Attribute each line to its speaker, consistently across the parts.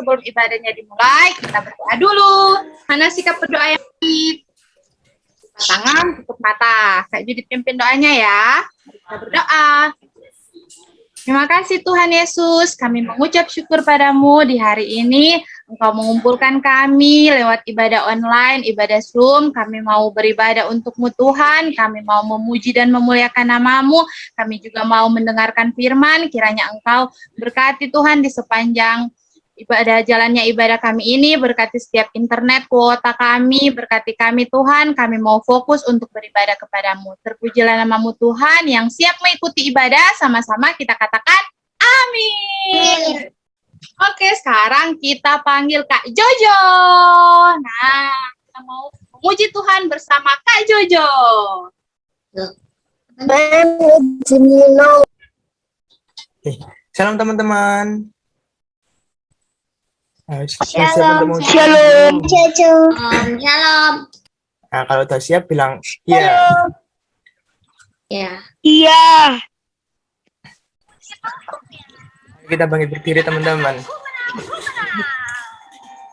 Speaker 1: sebelum ibadahnya dimulai, kita berdoa dulu. Mana sikap berdoa yang baik? Tangan, tutup mata. Kak Judit pimpin doanya ya. Mari kita berdoa. Terima kasih Tuhan Yesus, kami mengucap syukur padamu di hari ini. Engkau mengumpulkan kami lewat ibadah online, ibadah Zoom. Kami mau beribadah untuk-Mu Tuhan, kami mau memuji dan memuliakan nama-Mu. Kami juga mau mendengarkan firman, kiranya Engkau berkati Tuhan di sepanjang jalannya ibadah kami ini, berkati setiap internet, kuota kami, berkati kami Tuhan, kami mau fokus untuk beribadah kepadamu. Terpujilah nama-Mu Tuhan yang siap mengikuti ibadah, sama-sama kita katakan amin. Oke, sekarang kita panggil Kak Jojo. Nah, kita mau memuji Tuhan bersama Kak Jojo.
Speaker 2: Salam teman-teman.
Speaker 3: Shalom.
Speaker 2: Shalom.
Speaker 3: Shalom.
Speaker 2: Nah, kalau udah siap bilang iya.
Speaker 3: Ya.
Speaker 4: Iya.
Speaker 2: Kita bangkit berdiri teman-teman.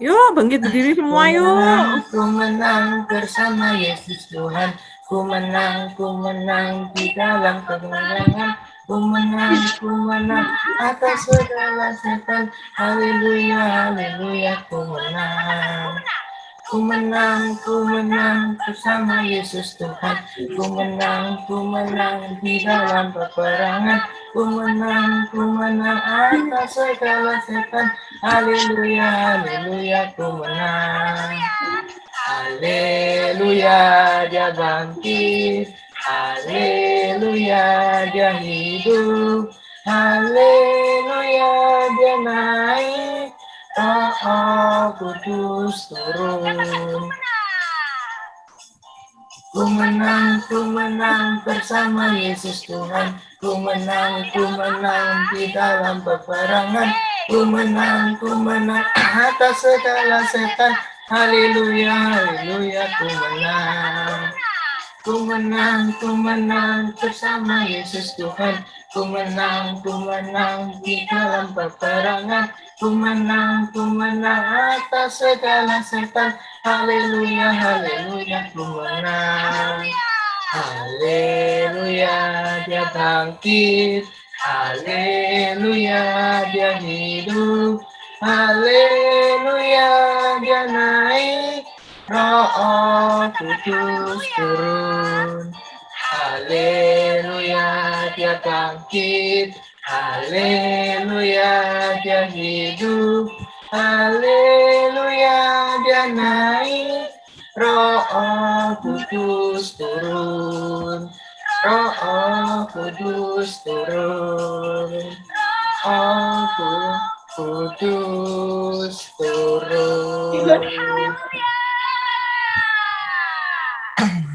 Speaker 5: Yuk, bangkit berdiri semua yuk.
Speaker 2: Ku menang bersama Yesus Tuhan. Ku menang di dalam kemenangan. Ku menang atas segala setan. Haleluya, haleluya, ku menang. Ku menang bersama Yesus Tuhan. Ku menang di dalam peperangan. Ku menang atas segala setan. Haleluya, haleluya, ku menang. Haleluya, dia bangkit. Haleluya, dia hidup. Haleluya, dia naik. Oh, Kudus turun. Ku menang bersama Yesus Tuhan. Ku menang di dalam peperangan. Ku menang atas segala setan. Haleluya, haleluya, ku menang. Ku menang bersama Yesus Tuhan. Ku menang di dalam peperangan. Ku menang atas segala setan. Haleluya, haleluya, ku menang. Haleluya, dia bangkit. Haleluya, dia hidup. Haleluya, dia naik. Roh Kudus turun. Haleluya, dia bangkit. Haleluya, dia hidup. Haleluya, dia naik. Roh Kudus turun. Roh Kudus turun. Oh, Kudus turun.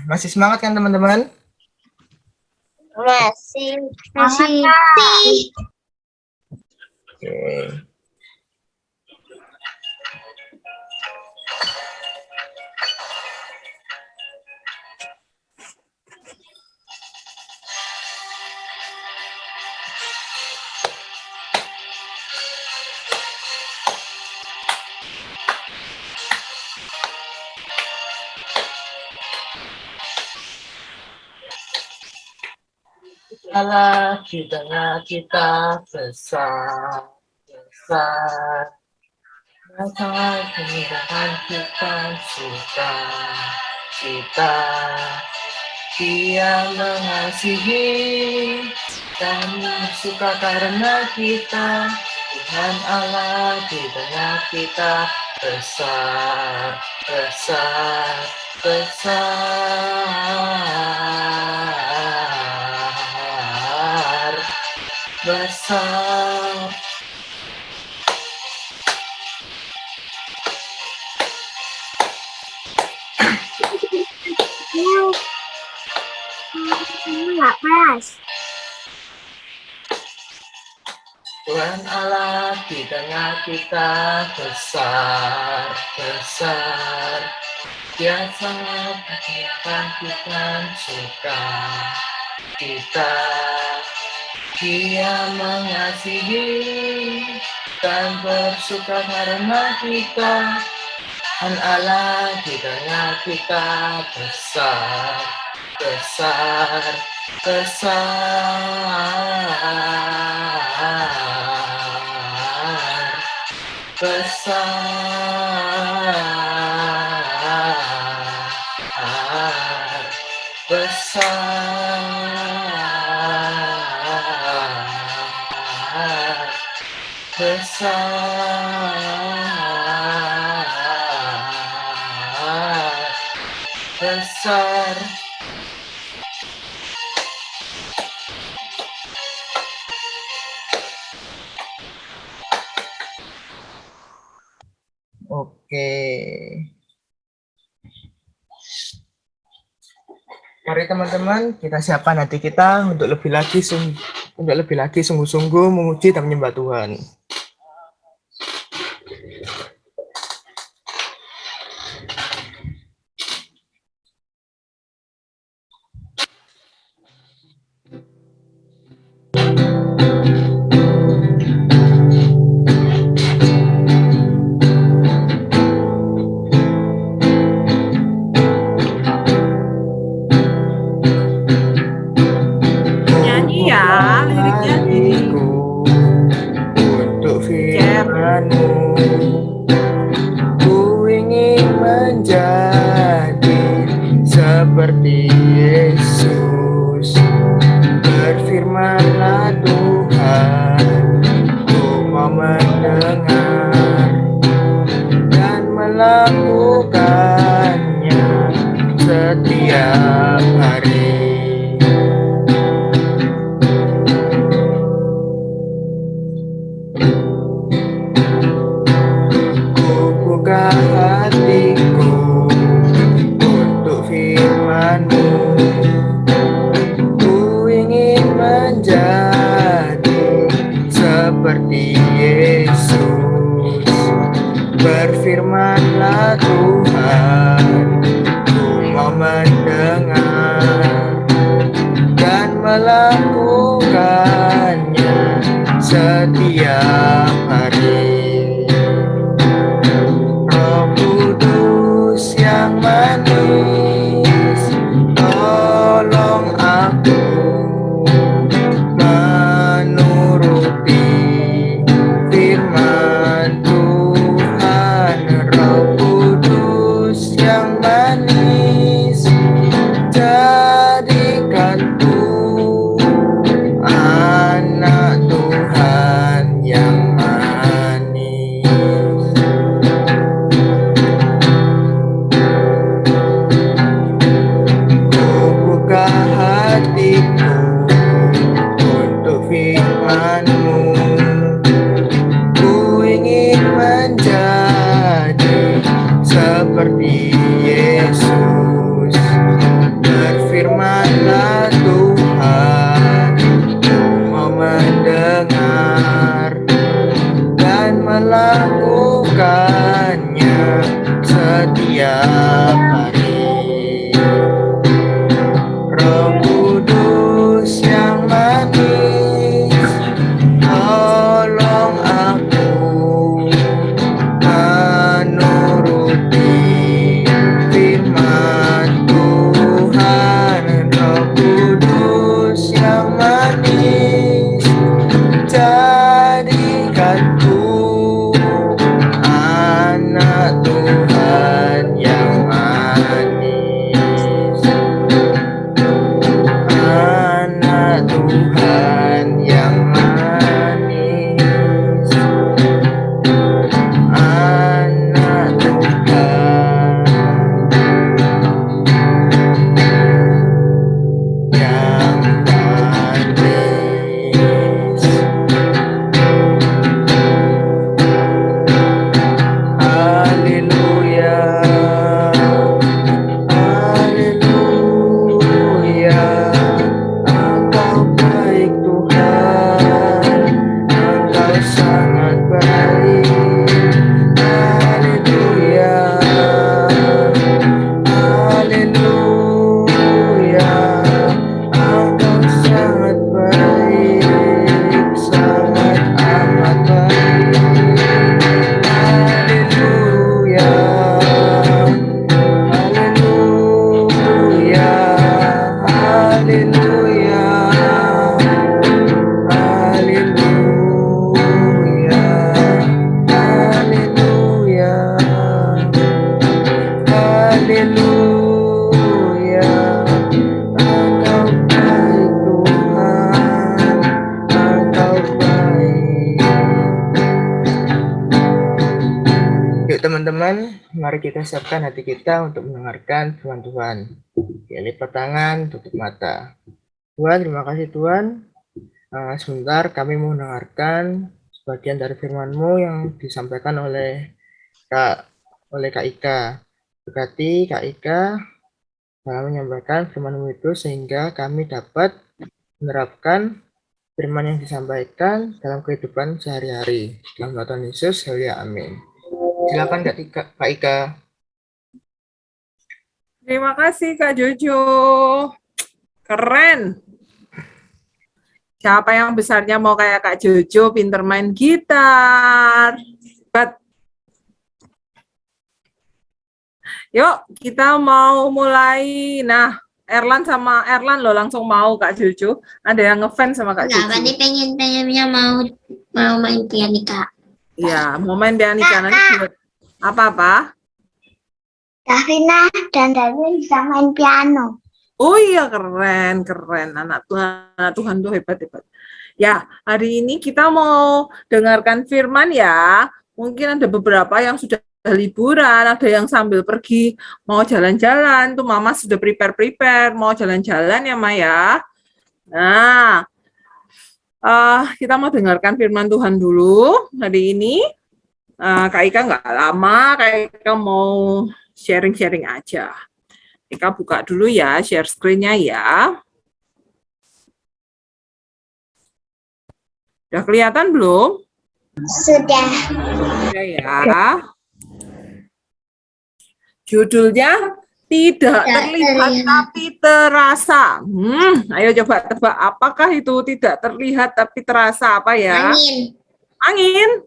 Speaker 2: Masih semangat kan teman-teman?
Speaker 3: Masih.
Speaker 2: Oke. Allah di tengah kita besar. Datang kemudahan kita suka. Dia mengasihi dan suka karena kita. Tuhan Allah di tengah kita besar. Tuhan Allah di tengah kita besar. Dia sangat kita suka. Dia mengasihi dan bersuka karena kita Allah di tengah kita besar, besar, besar, besar, besar, besar, besar. Oke. Mari teman-teman, kita siapkan hati kita untuk lebih lagi sungguh-sungguh memuji dan menyembah Tuhan.
Speaker 5: Nyanyi ya, liriknya di
Speaker 2: Untuk firman-Mu, ku ingin menjadi seperti Yesus. Berfirman-Lah Tuhan, ku mau mendengar dan melakukannya setiap hari. Buka hatiku untuk firman-Mu, ku ingin menjadi seperti Yesus. Berfirman-Lah Tuhan, ku mau mendengar dan melakukannya setiap hari. Roh Kudus yang manis, tolong aku menuruti firman Tuhan. Roh Kudus yang manis, jadikanku anak Tuhan yang manis. Buka hatiku untuk firman-Mu, ku ingin menjadi seperti Yesus. Berfirman-Lah Tuhan, ku mau mendengar dan melakukannya setiap hari. Roh Kudus yang manis, tolong aku menuruti firman Tuhan. Roh Kudus yang manis, jadikanku anak Tuhan yang manis. Anak Tuhan yang manis. Anak Tuhan yang manis. Haleluya, haleluya, Engkau baik teman-teman, mari kita siapkan hati kita untuk mendengarkan firman Tuhan. Ya, lipat tangan, tutup mata. Tuhan, terima kasih Tuhan. Sebentar kami mau mendengarkan sebagian dari firman-Mu yang disampaikan oleh Kak Ika. Berkati Kak Ika dalam menyampaikan firman-Mu itu sehingga kami dapat menerapkan firman yang disampaikan dalam kehidupan sehari-hari. Dalam nama Tuhan Yesus, haleluya, amin. Silakan Kak Ika.
Speaker 5: Terima kasih Kak Jojo. Keren. Siapa yang besarnya mau kayak Kak Jojo, pinter main gitar. Yuk, kita mau mulai. Nah, Erlan sama Erlan loh langsung mau Kak Jojo. Ada yang ngefans sama Kak
Speaker 3: Enggak,
Speaker 5: Jojo.
Speaker 3: Pati pengennya mau main pianika.
Speaker 5: Iya, mau main pianika nanti buat apa-apa?
Speaker 3: Davina dan Daniel bisa main piano.
Speaker 5: Oh iya, keren. Anak Tuhan tuh hebat. Ya, hari ini kita mau dengarkan firman ya. Mungkin ada beberapa yang sudah liburan, ada yang sambil pergi mau jalan-jalan. Tuh Mama sudah prepare mau jalan-jalan ya, Maya. Nah, kita mau dengarkan firman Tuhan dulu hari ini. Kak Ika nggak lama, Kak Ika mau sharing-sharing aja. Ika buka dulu ya, share screen-nya ya. Udah kelihatan belum?
Speaker 3: Sudah.
Speaker 5: Ya. Judulnya tidak terlihat tapi terasa. Ayo coba tebak, apakah itu tidak terlihat tapi terasa apa ya? Angin.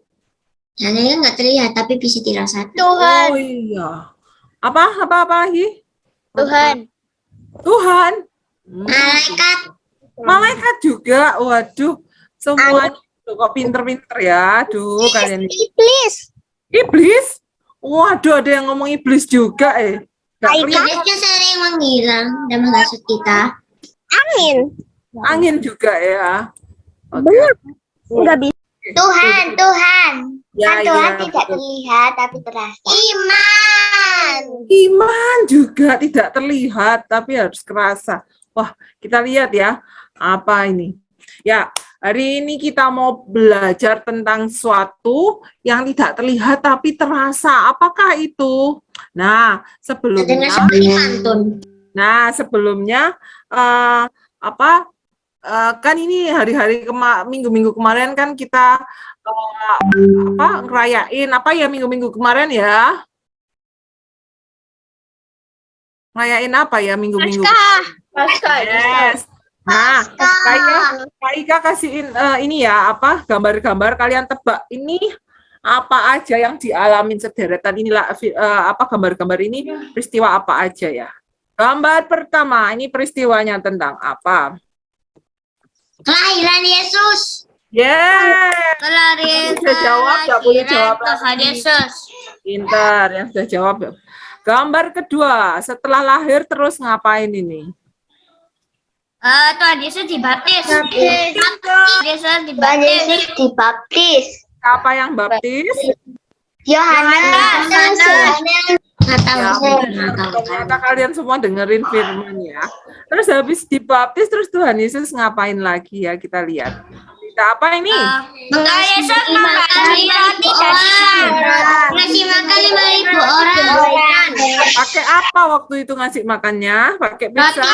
Speaker 3: Angin nggak terlihat tapi bisa dirasa.
Speaker 5: Oh iya. Apa lagi?
Speaker 3: Tuhan.
Speaker 5: Malaikat juga. Waduh, semuanya kok pinter-pinter ya. Aduh, kalian Iblis? Waduh, ada yang ngomong iblis juga
Speaker 3: Iblisnya sering menghilang dan menghasut kita.
Speaker 5: Angin juga ya.
Speaker 3: Enggak bisa. Tuhan.
Speaker 5: Ya,
Speaker 3: Tuhan
Speaker 5: ya,
Speaker 3: tidak
Speaker 5: betul.
Speaker 3: terlihat tapi terasa.
Speaker 5: Iman juga tidak terlihat tapi harus kerasa. Wah, kita lihat ya. Apa ini? Ya, hari ini kita mau belajar tentang sesuatu yang tidak terlihat tapi terasa. Apakah itu? Nah, sebelumnya kan ini hari-hari minggu-minggu kemarin kan kita ngerayain apa ya minggu-minggu kemarin ya? Ngerayain apa ya minggu-minggu?
Speaker 3: Paskah.
Speaker 5: Yes. Nah, Kak Ika kasihin ini ya gambar-gambar, kalian tebak ini apa aja yang dialamin sederetan inilah gambar-gambar ini peristiwa apa aja ya. Gambar pertama ini peristiwanya tentang apa?
Speaker 3: Kelahiran Yesus.
Speaker 5: Kelahiran. Sudah jawab, nggak boleh jawab
Speaker 3: Tuhan Yesus.
Speaker 5: Pintar yang sudah jawab. Gambar kedua, setelah lahir terus ngapain ini?
Speaker 3: Tuhan Yesus dibaptis. Yesus dibaptis.
Speaker 5: Siapa yang baptis?
Speaker 3: Yohanes.
Speaker 5: Ternyata kalian semua dengerin firman ya. Terus habis dibaptis, terus Tuhan Yesus ngapain lagi ya? Kita lihat. Kita apa ini?
Speaker 3: Tuhan Yesus makan roti ngasih makan 5.000 orang.
Speaker 5: Pakai apa waktu itu ngasih makannya? Pakai pizza?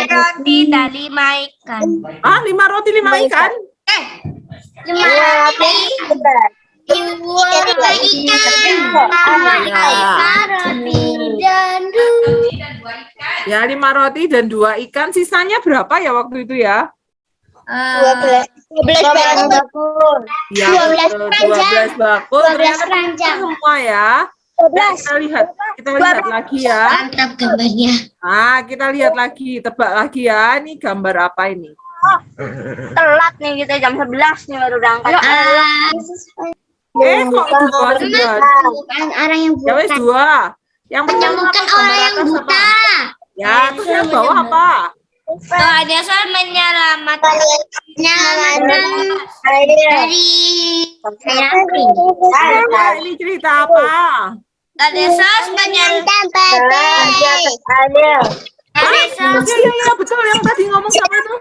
Speaker 3: Roti dan 5 ikan.
Speaker 5: 5 roti 5 ikan?
Speaker 3: 5 roti. 2 ikan.
Speaker 5: Ya, 5 roti dan 2 ikan. Sisanya berapa ya waktu itu ya?
Speaker 3: 12 bakul.
Speaker 5: Ya, 12 bakul.
Speaker 3: 12 ranjang.
Speaker 5: Semua ya. Kita lihat lagi ya.
Speaker 3: Mantap gambarnya.
Speaker 5: Kita lihat lagi, tebak lagi ya. Ini gambar apa ini?
Speaker 3: Telat nih kita jam 11 nih baru berangkat.
Speaker 5: Kok 2 sudah?
Speaker 3: Bukan orang yang
Speaker 5: Ya wes 2. Yang pertama
Speaker 3: menyembuhkan orang yang buta.
Speaker 5: Ya, terus yang bawah apa?
Speaker 3: Tuhan Yesus menyelamatkan dari api.
Speaker 5: Ini cerita apa?
Speaker 3: Tuhan Yesus menyelamatkan
Speaker 5: Ya, betul yang tadi ngomong sama itu.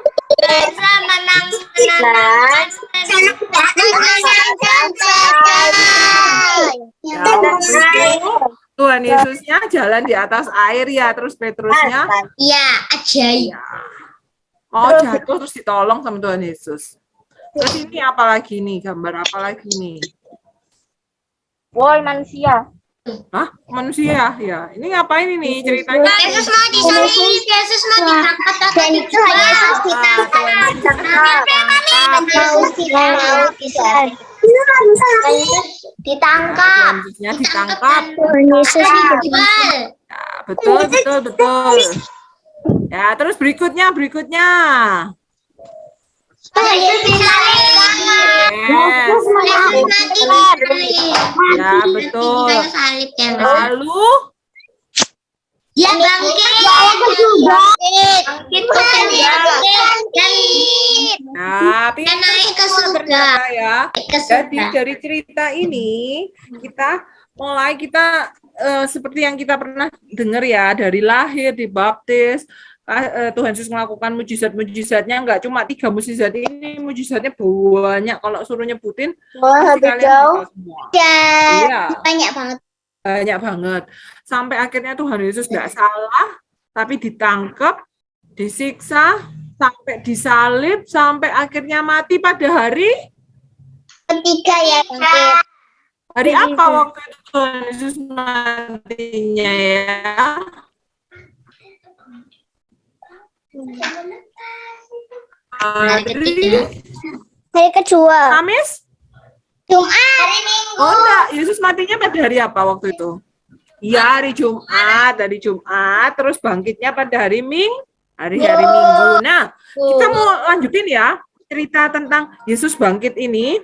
Speaker 5: Tuhan Yesusnya jalan di atas air ya, terus Petrusnya
Speaker 3: Ya, ajaib.
Speaker 5: jatuh terus ditolong sama Tuhan Yesus. Terus ini apa lagi nih? Gambar apa lagi nih?
Speaker 1: Woi manusia.
Speaker 5: Hah? Manusia ya. Ini ngapain ini ceritanya?
Speaker 3: Yesus mau disalib, Yesus mau ditangkap, dan itu Yesus ditangkap. Ditangkap.
Speaker 5: Yesusnya ditangkap.
Speaker 3: Yesus dijual.
Speaker 5: Ya, betul. Ya, terus berikutnya.
Speaker 3: Yesus disalib.
Speaker 5: Yes.
Speaker 3: Yesus mati disalib.
Speaker 5: Ya, betul.
Speaker 3: Salib ya.
Speaker 5: Lalu
Speaker 3: Dia bangkit.
Speaker 5: tapi
Speaker 3: Dan naik ke surga.
Speaker 5: ya.
Speaker 3: Ke
Speaker 5: Jadi
Speaker 3: surga.
Speaker 5: dari cerita ini kita seperti yang kita pernah dengar ya, dari lahir, dibaptis, Tuhan Yesus melakukan mujizat-mujizatnya, nggak cuma 3 mujizat ini, mujizatnya banyak. Kalau suruh nyebutin, pasti kalian hafal semua. Iya,
Speaker 3: Banyak banget.
Speaker 5: banyak banget. Sampai akhirnya Tuhan Yesus nggak salah, tapi ditangkap, disiksa, sampai disalib, sampai akhirnya mati pada hari
Speaker 3: Ketiga ya.
Speaker 5: Hari apa waktu itu Tuhan Yesus matinya ya?
Speaker 3: Hari kedua.
Speaker 5: Kamis?
Speaker 3: Jumat. Hari Minggu.
Speaker 5: Oh enggak, Yesus matinya pada hari apa waktu itu? Iya, hari Jumat, terus bangkitnya pada hari hari Minggu. Nah, kita mau lanjutin ya cerita tentang Yesus bangkit ini.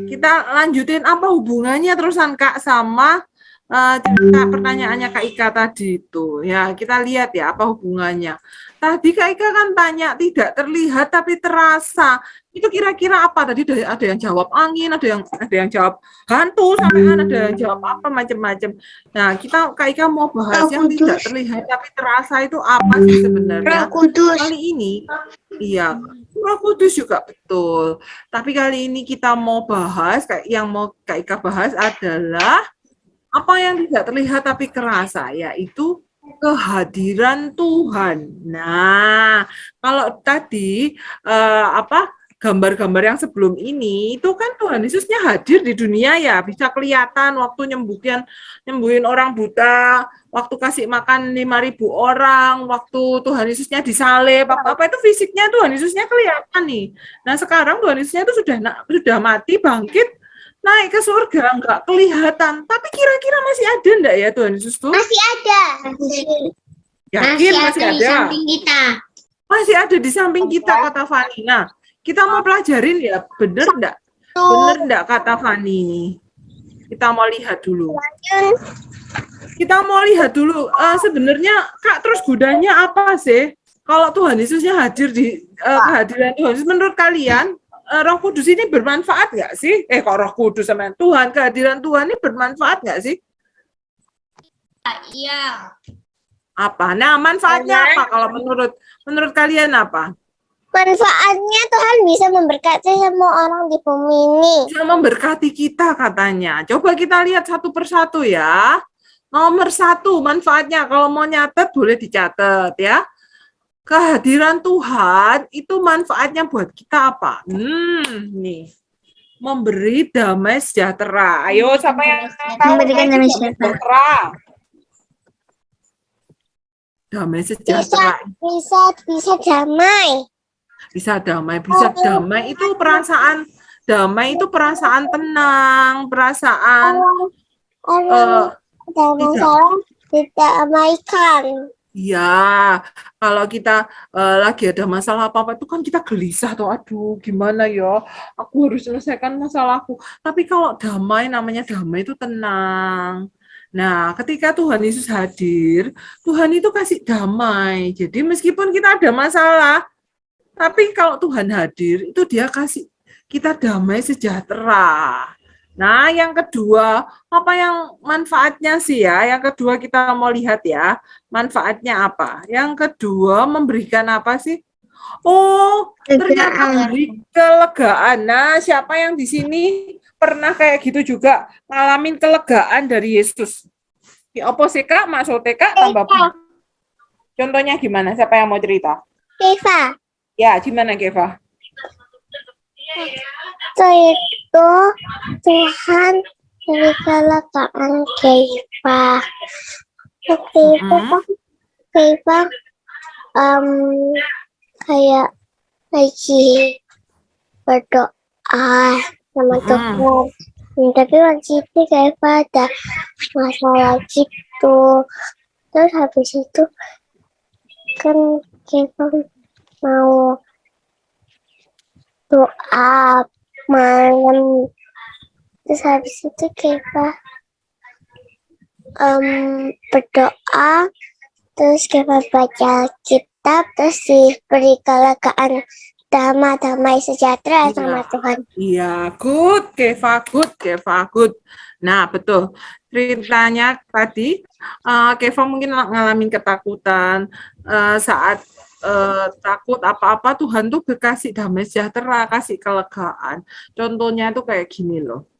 Speaker 5: Kita lanjutin apa hubungannya terusan Kak sama cerita pertanyaannya Kak Ika tadi itu. Ya, kita lihat ya apa hubungannya. Tadi Kak Ika kan tanya tidak terlihat tapi terasa. Itu kira-kira apa? Tadi ada yang jawab angin, ada yang jawab hantu, sampai ada yang jawab apa macam-macam. Nah, Kak Ika mau bahas yang tidak terlihat tapi terasa itu apa sih sebenarnya?
Speaker 3: Kudus.
Speaker 5: Kali ini iya, Roh Kudus juga betul. Tapi kali ini kita mau bahas, yang mau Kak Ika bahas adalah apa yang tidak terlihat tapi kerasa, yaitu kehadiran Tuhan. Nah, kalau tadi gambar-gambar yang sebelum ini itu kan Tuhan Yesusnya hadir di dunia ya, bisa kelihatan waktu nyembuhin orang buta, waktu kasih makan 5.000 orang, waktu Tuhan Yesusnya disalib, apa itu fisiknya Tuhan Yesusnya kelihatan nih. Nah, sekarang Tuhan Yesusnya itu sudah mati, bangkit, naik ke surga, nggak kelihatan. Tapi kira-kira masih ada enggak ya Tuhan Yesus tuh?
Speaker 3: Masih ada.
Speaker 5: Yakin masih
Speaker 3: di
Speaker 5: ada?
Speaker 3: samping kita.
Speaker 5: Masih ada di samping kita, kata Fani. Nah, kita mau pelajarin ya, bener enggak kata Fani ini? Kita mau lihat dulu. Sebenarnya Kak, terus gunanya apa sih? Kalau Tuhan Yesusnya hadir di kehadiran Tuhan Yesus, menurut kalian Roh Kudus ini bermanfaat nggak sih? Kok Roh Kudus sama Tuhan, kehadiran Tuhan ini bermanfaat nggak sih?
Speaker 3: Iya.
Speaker 5: Apa? Nah, manfaatnya apa? Kalau menurut kalian apa?
Speaker 3: Manfaatnya Tuhan bisa memberkati semua orang di bumi ini.
Speaker 5: Bisa memberkati kita katanya. Coba kita lihat satu persatu ya. Nomor 1 manfaatnya, kalau mau nyatet boleh dicatat ya. Kehadiran Tuhan itu manfaatnya buat kita apa? Nih. Memberi damai sejahtera. Ayo, siapa yang tahu?
Speaker 3: Memberikan damai sejahtera.
Speaker 5: Damai sejahtera.
Speaker 3: Bisa damai.
Speaker 5: Bisa damai itu perasaan tenang, perasaan
Speaker 3: tidak abaikan.
Speaker 5: ya. Kalau kita lagi ada masalah apa-apa itu kan kita gelisah tuh, aduh gimana ya, aku harus selesaikan masalahku. Tapi kalau damai, namanya damai itu tenang. Nah, ketika Tuhan Yesus hadir, Tuhan itu kasih damai. Jadi meskipun kita ada masalah, tapi kalau Tuhan hadir, itu dia kasih kita damai sejahtera. Nah, yang kedua, apa yang manfaatnya sih ya? Yang kedua kita mau lihat ya, manfaatnya apa? Yang kedua memberikan apa sih? Oh, ternyata memberi kelegaan. Nah, siapa yang di sini pernah kayak gitu juga ngalamin kelegaan dari Yesus? Ya, opo sih Kak, maksudnya Kak tambah. Contohnya gimana? Siapa yang mau cerita?
Speaker 3: Keva,
Speaker 5: Ya, gimana Keva?
Speaker 3: itu Tuhan beri kelegaan Keva. Waktu itu Keva kayak lagi berdoa sama Tuhan. Tapi waktu itu Keva ada masalah gitu. Terus habis itu kan Keva mau doa malam. Terus habis itu Keva berdoa. Terus Keva baca kitab. Terus diberi kelegaan damai sejahtera sama Tuhan.
Speaker 5: Iya, good, Keva, good. Nah, betul. Ceritanya tadi, Keva mungkin ngalamin ketakutan saat takut apa-apa, Tuhan tuh kasih damai sejahtera, kasih kelegaan. Contohnya tuh kayak gini loh.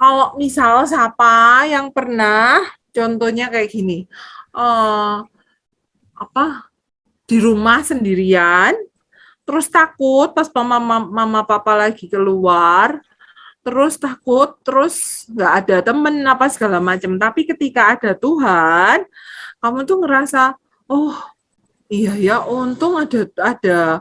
Speaker 5: Kalau misal siapa yang pernah, contohnya kayak gini, di rumah sendirian, terus takut pas mama papa lagi keluar, terus takut, terus nggak ada temen apa segala macam. Tapi ketika ada Tuhan, kamu tuh ngerasa, oh iya ya, untung ada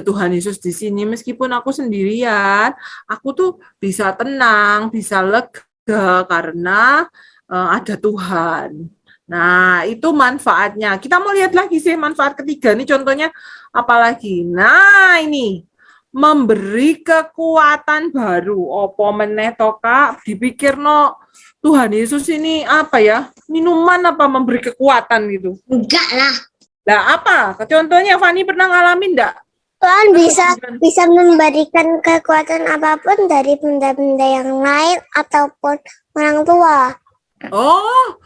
Speaker 5: Tuhan Yesus di sini. Meskipun aku sendirian, aku tuh bisa tenang, bisa lega karena ada Tuhan. Nah, itu manfaatnya. Kita mau lihat lagi sih manfaat ketiga nih, contohnya apalagi. Nah, ini memberi kekuatan baru. Opo meneh to Kak, dipikir no Tuhan Yesus ini apa ya? Minuman apa memberi kekuatan gitu?
Speaker 3: Enggak lah.
Speaker 5: Nah, apa? Contohnya Fani pernah ngalamin enggak?
Speaker 3: Tuhan bisa memberikan kekuatan apapun dari benda-benda yang lain ataupun orang tua.
Speaker 5: Oh,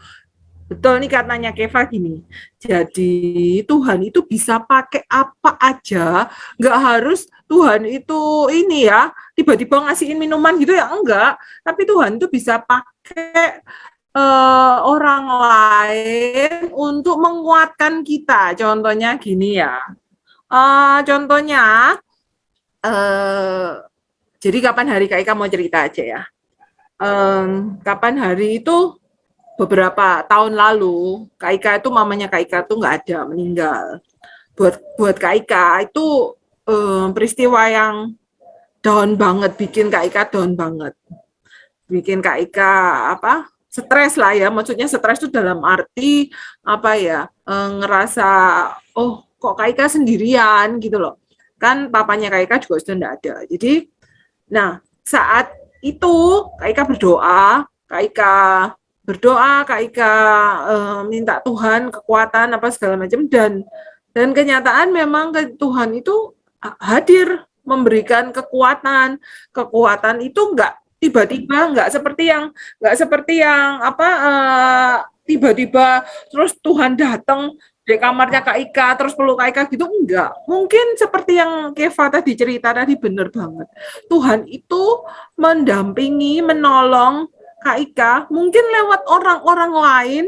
Speaker 5: betul nih katanya Keva gini. Jadi Tuhan itu bisa pakai apa aja, nggak harus Tuhan itu ini ya, tiba-tiba ngasihin minuman gitu ya, enggak. Tapi Tuhan itu bisa pakai orang lain untuk menguatkan kita. Contohnya gini ya. Contohnya, jadi kapan hari Kak Ika mau cerita aja ya. Kapan hari itu beberapa tahun lalu, Kak Ika itu mamanya Kak Ika tuh nggak ada, meninggal. Buat Kak Ika itu peristiwa yang down banget, bikin Kak Ika down banget. Bikin Kak Ika stres lah ya, maksudnya stres itu dalam arti apa ya, ngerasa oh kok Kak Ika sendirian gitu loh, kan papanya Kak Ika juga sudah tidak ada. Jadi nah saat itu Kak Ika berdoa, Kak Ika minta Tuhan kekuatan apa segala macam, dan kenyataan memang Tuhan itu hadir memberikan kekuatan itu enggak tiba-tiba, nggak seperti yang tiba-tiba terus Tuhan datang di kamarnya Kak Ika terus peluk Kak Ika gitu, enggak. Mungkin seperti yang Keva tadi cerita tadi, benar banget. Tuhan itu mendampingi, menolong Kak Ika mungkin lewat orang-orang lain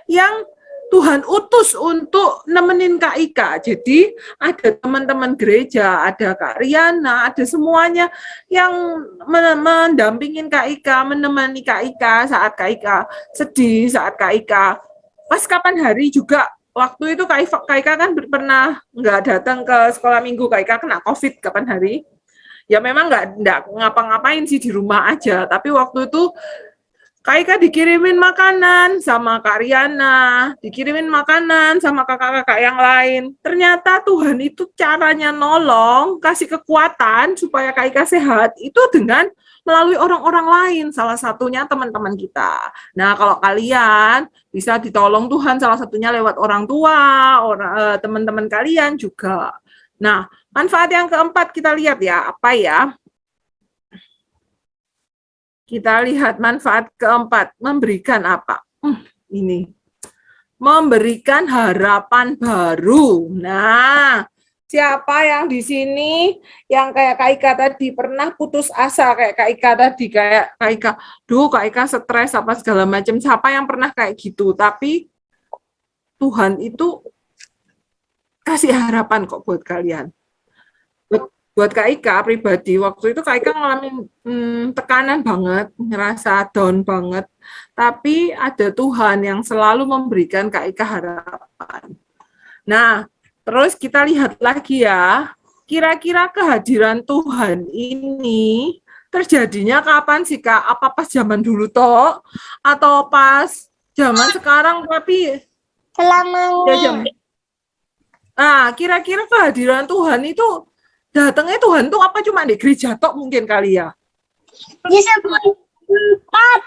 Speaker 5: yang Tuhan utus untuk nemenin Kak Ika. Jadi ada teman-teman gereja, ada Kak Riana, ada semuanya yang mendampingin Kak Ika, menemani Kak Ika saat Kak Ika sedih, saat Kak Ika pas kapan hari juga. Waktu itu Kak Ika kan pernah nggak datang ke sekolah minggu, Kak Ika kena COVID kapan hari. Ya memang nggak ngapa-ngapain sih, di rumah aja. Tapi waktu itu Kak Ika dikirimin makanan sama Kak Riana, dikirimin makanan sama kakak-kakak yang lain. Ternyata Tuhan itu caranya nolong, kasih kekuatan supaya Kak Ika sehat, itu dengan melalui orang-orang lain, salah satunya teman-teman kita. Nah, kalau kalian bisa ditolong Tuhan, salah satunya lewat orang tua, teman-teman kalian juga. Nah, manfaat yang keempat kita lihat ya, apa ya? Kita lihat manfaat keempat, memberikan apa? Ini, memberikan harapan baru. Nah, siapa yang di sini yang kayak Kak Ika tadi pernah putus asa kayak Kak Ika tadi, kayak Kak Ika, Kak Ika stres apa segala macam. Siapa yang pernah kayak gitu? Tapi Tuhan itu kasih harapan kok buat kalian. Buat Kak Ika pribadi, waktu itu Kak Ika ngalamin tekanan banget, ngerasa down banget. Tapi ada Tuhan yang selalu memberikan Kak Ika harapan. Nah, terus kita lihat lagi ya, kira-kira kehadiran Tuhan ini terjadinya kapan sih Kak? Apa pas zaman dulu toh? Atau pas zaman sekarang tapi
Speaker 3: Selamanya.
Speaker 5: Nah, kira-kira kehadiran Tuhan itu datangnya Tuhan tuh apa cuma di gereja tok mungkin kali ya?
Speaker 3: Di semua tempat.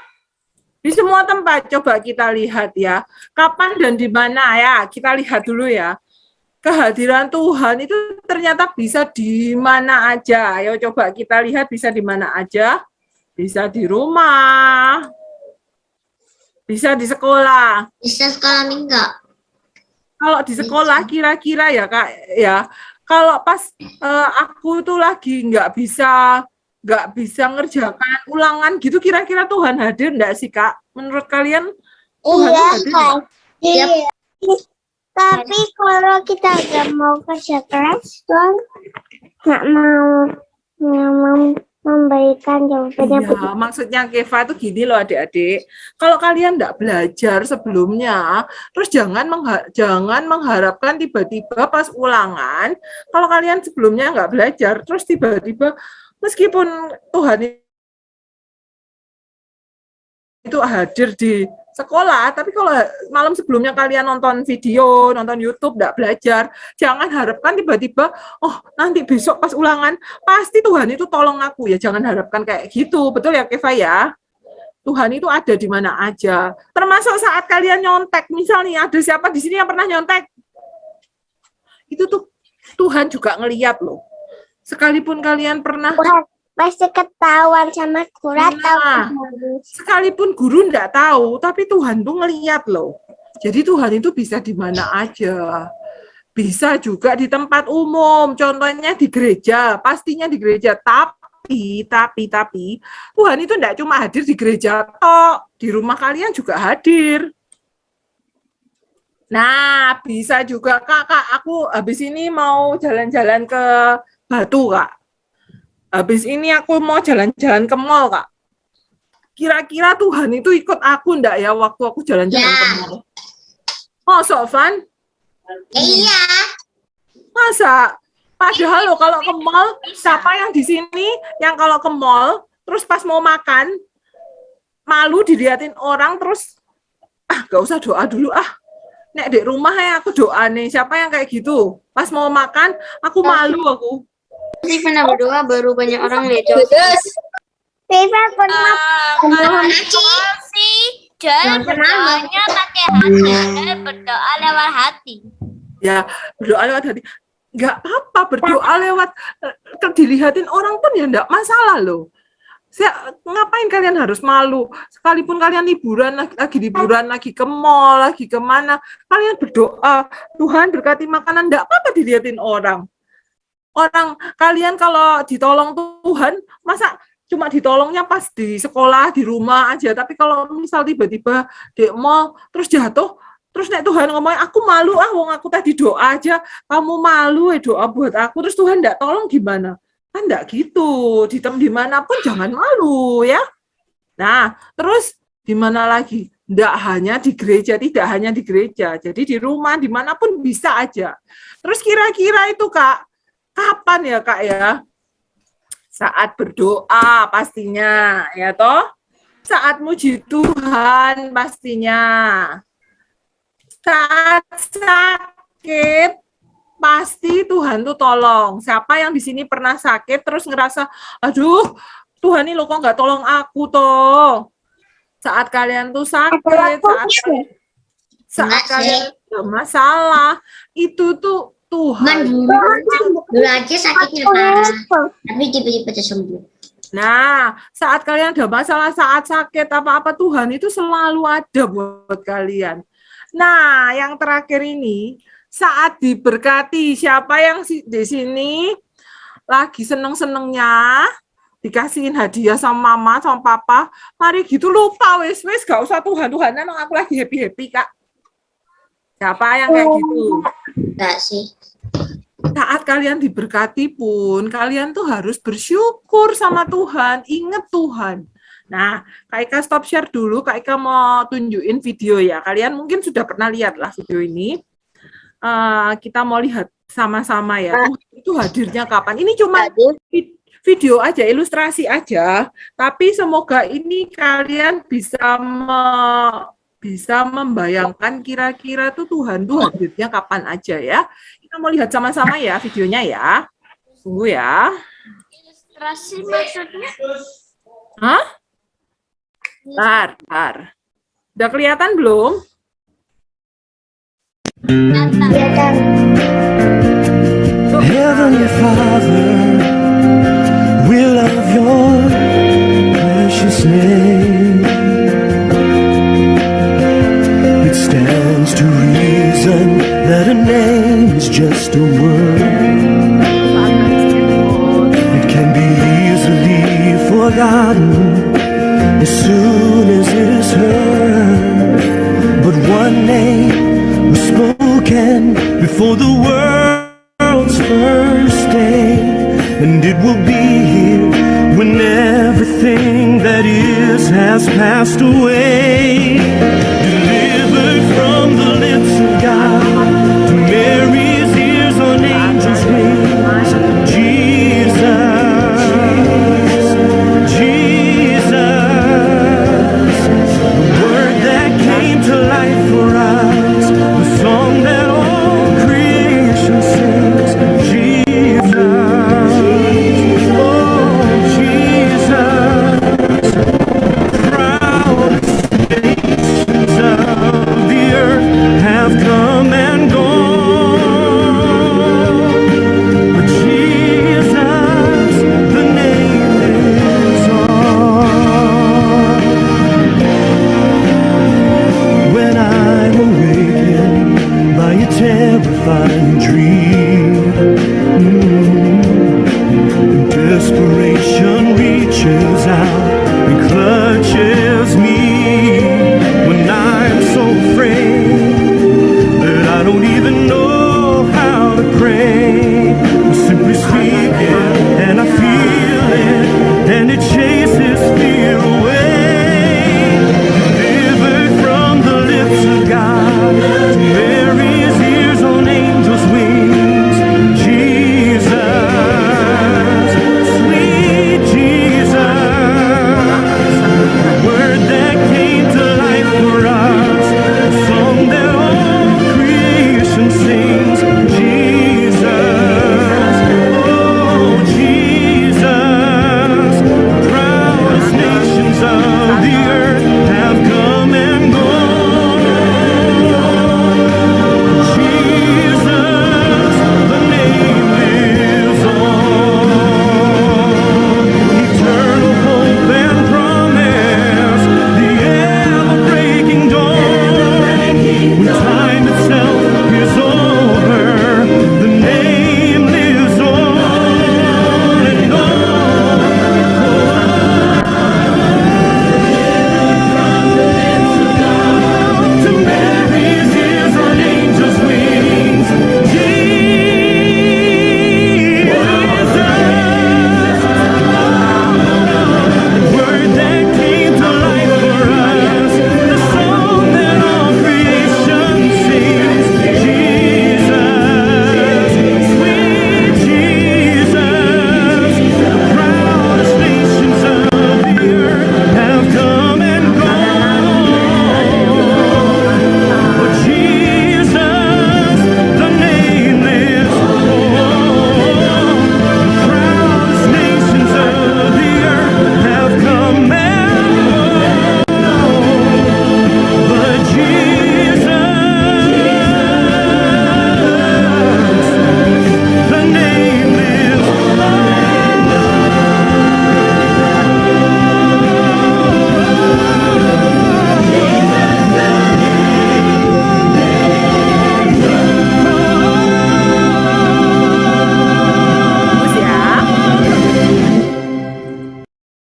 Speaker 5: Di semua tempat, coba kita lihat ya. Kapan dan di mana ya? Kita lihat dulu ya. Kehadiran Tuhan itu ternyata bisa di mana aja. Ayo coba kita lihat bisa di mana aja. Bisa di rumah. Bisa di sekolah.
Speaker 3: Bisa sekolah minggu.
Speaker 5: Kalau di sekolah kira-kira ya Kak ya. Kalau pas aku tuh lagi nggak bisa ngerjakan ulangan gitu, kira-kira Tuhan hadir nggak sih Kak? Menurut kalian Tuhan hadir nggak?
Speaker 3: Iya. Tapi kalau kita nggak mau kerja keras, Tuhan nggak mau memberikan jawabannya.
Speaker 5: Iya, maksudnya Keva itu gini loh adik-adik, kalau kalian nggak belajar sebelumnya, terus jangan mengharapkan tiba-tiba pas ulangan, kalau kalian sebelumnya nggak belajar, terus tiba-tiba meskipun Tuhan itu hadir di sekolah, tapi kalau malam sebelumnya kalian nonton video, nonton YouTube, nggak belajar, jangan harapkan tiba-tiba, oh nanti besok pas ulangan, pasti Tuhan itu tolong aku, ya jangan harapkan kayak gitu, betul ya Keva ya? Tuhan itu ada di mana aja, termasuk saat kalian nyontek, misalnya ada siapa di sini yang pernah nyontek? Itu tuh Tuhan juga ngeliat loh, sekalipun kalian pernah
Speaker 3: Pasti ketahuan sama guru atau
Speaker 5: sekalipun guru enggak tahu, tapi Tuhan tuh ngeliat loh. Jadi Tuhan itu bisa di mana aja. Bisa juga di tempat umum, contohnya di gereja, pastinya di gereja. Tapi Tuhan itu enggak cuma hadir di gereja toh, di rumah kalian juga hadir. Nah, bisa juga Kak, aku habis ini mau jalan-jalan ke Batu, Kak. Habis ini aku mau jalan-jalan ke mall, Kak. Kira-kira Tuhan itu ikut aku enggak ya waktu aku jalan-jalan ke mall? Oh, Sofan?
Speaker 3: Iya.
Speaker 5: Masa? Padahal loh kalau ke mall, siapa yang di sini yang kalau ke mall, terus pas mau makan, malu diliatin orang, terus, gak usah doa dulu, nek di rumah ya aku doa nih, siapa yang kayak gitu? Pas mau makan, aku malu aku.
Speaker 4: Sih pernah berdoa baru banyak orang lihat
Speaker 3: Viva pernah
Speaker 4: sih dan berdoanya pakai hati dan berdoa lewat hati.
Speaker 5: Ya, berdoa lewat hati. Nggak apa-apa, berdoa lewat dilihatin orang pun ya nggak masalah loh. Ngapain kalian harus malu? Sekalipun kalian liburan, lagi ke mall, lagi kemana, kalian berdoa, Tuhan berkati makanan, nggak apa-apa dilihatin orang. Orang kalian kalau ditolong Tuhan, masa cuma ditolongnya pas di sekolah, di rumah aja, tapi kalau misal tiba-tiba di mall, terus jatuh, terus nek Tuhan ngomongin, aku malu wong aku tadi doa aja, kamu malu doa buat aku, terus Tuhan nggak tolong gimana? Kan nggak gitu, dimanapun jangan malu ya. Nah, terus di mana lagi? Nggak hanya di gereja, tidak hanya di gereja, jadi di rumah, dimanapun bisa aja. Terus kira-kira itu Kak, kapan ya Kak ya? Saat berdoa pastinya, ya toh? Saat muji Tuhan pastinya. Saat sakit, pasti Tuhan tuh tolong. Siapa yang di sini pernah sakit terus ngerasa, aduh, Tuhan ini lo kok nggak tolong aku toh. Saat kalian tuh sakit, saat kalian ada masalah, itu tuh Tuhan.
Speaker 4: Dulu aja sakitnya parah, tapi tiba-tiba sembuh.
Speaker 5: Nah, saat kalian ada masalah, saat sakit apa-apa, Tuhan itu selalu ada buat kalian. Nah, yang terakhir ini, saat diberkati, siapa yang di sini lagi seneng-senengnya, dikasihin hadiah sama mama, sama papa, mari gitu lupa, wis gak usah Tuhan-Tuhanan, aku lagi happy-happy, Kak. Siapa yang kayak gitu?
Speaker 4: Enggak sih.
Speaker 5: Saat kalian diberkati pun, kalian tuh harus bersyukur sama Tuhan, ingat Tuhan. Nah, Kak Ika stop share dulu, Kak Ika mau tunjukin video ya. Kalian mungkin sudah pernah lihat lah video ini. Kita mau lihat sama-sama ya, Tuhan itu hadirnya kapan. Ini cuma video aja, ilustrasi aja, tapi semoga ini kalian bisa membayangkan kira-kira tuh Tuhan tuh hadirnya kapan aja ya. Kita mau lihat sama-sama ya videonya ya. Tunggu ya.
Speaker 4: Ilustrasi maksudnya?
Speaker 5: Hah? Bentar. Udah kelihatan belum?
Speaker 6: Heavenly Father, we love your precious name. It stands to reason that a name is just a word. It can be easily forgotten as soon as it is heard. But one name was spoken before the world's first day, and it will be here when everything that is has passed away. Delivered from the lips of God to Mary's ears on angels' wings. Jesus, Jesus, the word that came to life for us, the song that all creation sings. Jesus, oh Jesus, proudest nations of the earth have come and gone, but Jesus, the name lives on. When I'm awakened by a terrifying dream, desperation reaches out and clutches me. When I'm so afraid that I don't even know how to pray, I'm simply speaking and I feel it, and it chases fear away. Delivered from the lips of God to Mary's ears on angels' wings. Jesus, sweet Jesus, word that came to life for us, a song that all creation sings. Jesus,